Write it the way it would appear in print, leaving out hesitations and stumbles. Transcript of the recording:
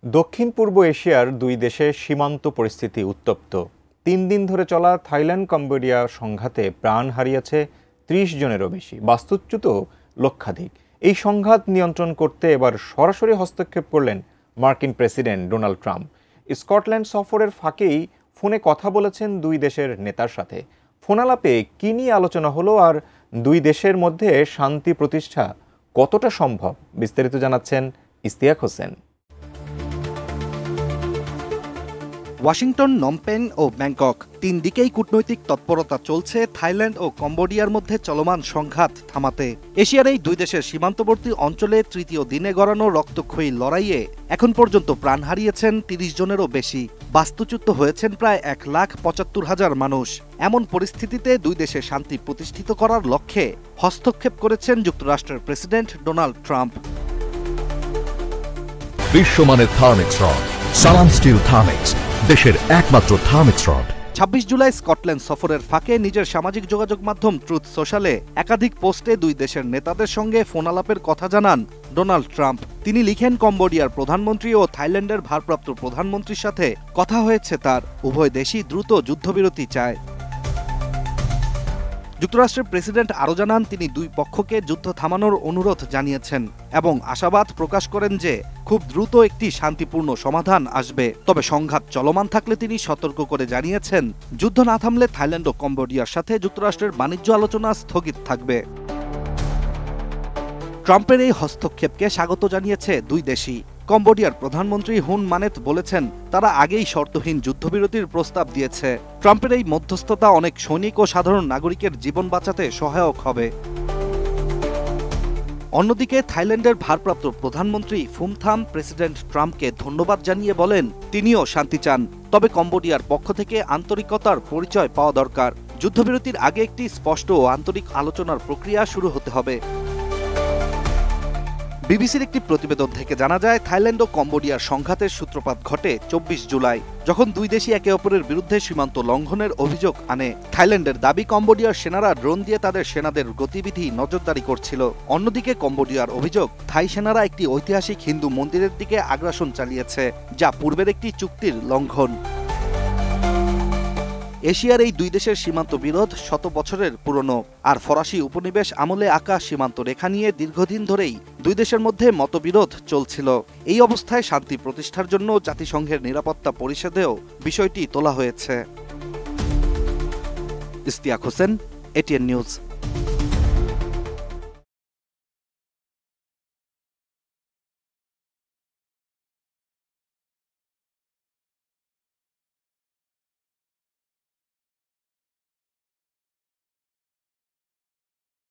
দক্ষিণ পূর্ব এশিয়ার দুই দেশের সীমান্ত পরিস্থিতি উত্তপ্ত। ৩ দিন ধরে চলা থাইল্যান্ড কম্বোডিয়া সংঘাতে প্রাণ হারিয়েছে ৩০ জনেরও বেশি, বাস্তুচ্যুত লক্ষাধিক। এই সংঘাত নিয়ন্ত্রণ করতে এবার সরাসরি হস্তক্ষেপ করলেন মার্কিন প্রেসিডেন্ট ডোনাল্ড ট্রাম্প। স্কটল্যান্ড সফরের ফাঁকেই ফোনে কথা বলেছেন দুই দেশের নেতার সাথে। ফোনালাপে কী নিয়ে আলোচনা হলো আর দুই দেশের মধ্যে শান্তি প্রতিষ্ঠা কতটা সম্ভব, বিস্তারিত জানাচ্ছেন ইশতিয়াক হোসেন। ওয়াশিংটন, নমপেন ও ব্যাংকক, ৩ দিকেই কূটনৈতিক তৎপরতা চলছে থাইল্যান্ড ও কম্বোডিয়ার মধ্যে চলমান সংঘাত থামাতে। এশিয়ার এই দুই দেশের সীমান্তবর্তী অঞ্চলে তৃতীয় দিনে গড়ানো রক্তক্ষয়ী লড়াইয়ে এখন পর্যন্ত প্রাণ হারিয়েছেন ৩০ জনেরও বেশি, বাস্তুচ্যুত হয়েছেন প্রায় ১,৭৫,০০০ মানুষ। এমন পরিস্থিতিতে দুই দেশে শান্তি প্রতিষ্ঠিত করার লক্ষ্যে হস্তক্ষেপ করেছেন যুক্তরাষ্ট্রের প্রেসিডেন্ট ডোনাল্ড ট্রাম্প। বিশ্বমানের থার্মিক্স রড, সালাম স্টিল থার্মিক্স, দেশের একমাত্র থার্মিক্স রড। ২৬ জুলাই স্কটল্যান্ড সফরের ফাঁকে নিজের সামাজিক যোগাযোগ মাধ্যম ট্রুথ সোশ্যালে একাধিক পোস্টে দুই দেশের নেতাদের সঙ্গে ফোনালাপের কথা জানান ডোনাল্ড ট্রাম্প। তিনি লিখেন, কম্বোডিয়ার প্রধানমন্ত্রী ও থাইল্যান্ডের ভারপ্রাপ্ত প্রধানমন্ত্রীর সাথে কথা হয়েছে তার, উভয় দেশই দ্রুত যুদ্ধবিরতি চায়। যুক্তরাষ্ট্রের প্রেসিডেন্ট আরও জানান, তিনি দুই পক্ষকে যুদ্ধ থামানোর অনুরোধ জানিয়েছেন এবং আশাবাদ প্রকাশ করেন যে খুব দ্রুত একটি শান্তিপূর্ণ সমাধান আসবে। তবে সংঘাত চলমান থাকলে তিনি সতর্ক করে জানিয়েছেন, যুদ্ধ না থামলে থাইল্যান্ড ও কম্বোডিয়ার সাথে যুক্তরাষ্ট্রের বাণিজ্য আলোচনা স্থগিত থাকবে। ট্রাম্পের এই হস্তক্ষেপকে স্বাগত জানিয়েছে দুই দেশই। কম্বোডিয়ার প্রধানমন্ত্রী হুন মানেত বলেছেন, তারা আগেই শর্তহীন যুদ্ধবিরতির প্রস্তাব দিয়েছে। ট্রাম্পের এই মধ্যস্থতা অনেক সৈনিক ও সাধারণ নাগরিকের জীবন বাঁচাতে সহায়ক হবে। অন্যদিকে থাইল্যান্ডের ভারপ্রাপ্ত প্রধানমন্ত্রী ফুমথাম প্রেসিডেন্ট ট্রাম্পকে ধন্যবাদ জানিয়ে বলেন, তিনিও শান্তি চান, তবে কম্বোডিয়ার পক্ষ থেকে আন্তরিকতার পরিচয় পাওয়া দরকার। যুদ্ধবিরতির আগে একটি স্পষ্ট ও আন্তরিক আলোচনার প্রক্রিয়া শুরু হতে হবে। বিবিসির একটি প্রতিবেদন থেকে জানা যায়, থাইল্যান্ড ও কম্বোডিয়ার সংঘাতের সূত্রপাত ঘটে ২৪ জুলাই, যখন দুই দেশই একে অপরের বিরুদ্ধে সীমান্ত লঙ্ঘনের অভিযোগ আনে। থাইল্যান্ডের দাবি, কম্বোডিয়ার সেনারা ড্রোন দিয়ে তাদের সেনাদের গতিবিধি নজরদারি করছিল। অন্যদিকে কম্বোডিয়ার অভিযোগ, থাই সেনারা একটি ঐতিহাসিক হিন্দু মন্দিরের দিকে আগ্রাসন চালিয়েছে, যা পূর্বের একটি চুক্তির লঙ্ঘন। এশিয়ার এই দুই দেশের সীমান্ত বিরোধ শত বছরের পুরনো, আর ফরাসি উপনিবেশ আমলে আঁকা সীমান্ত রেখা নিয়ে দীর্ঘদিন ধরেই দুই দেশের মধ্যে মতবিরোধ চলছিল। এই অবস্থায় শান্তি প্রতিষ্ঠার জন্য জাতিসংঘের নিরাপত্তা পরিষদেও বিষয়টি তোলা হয়েছে। Ishtiaq Hossain, ATN news.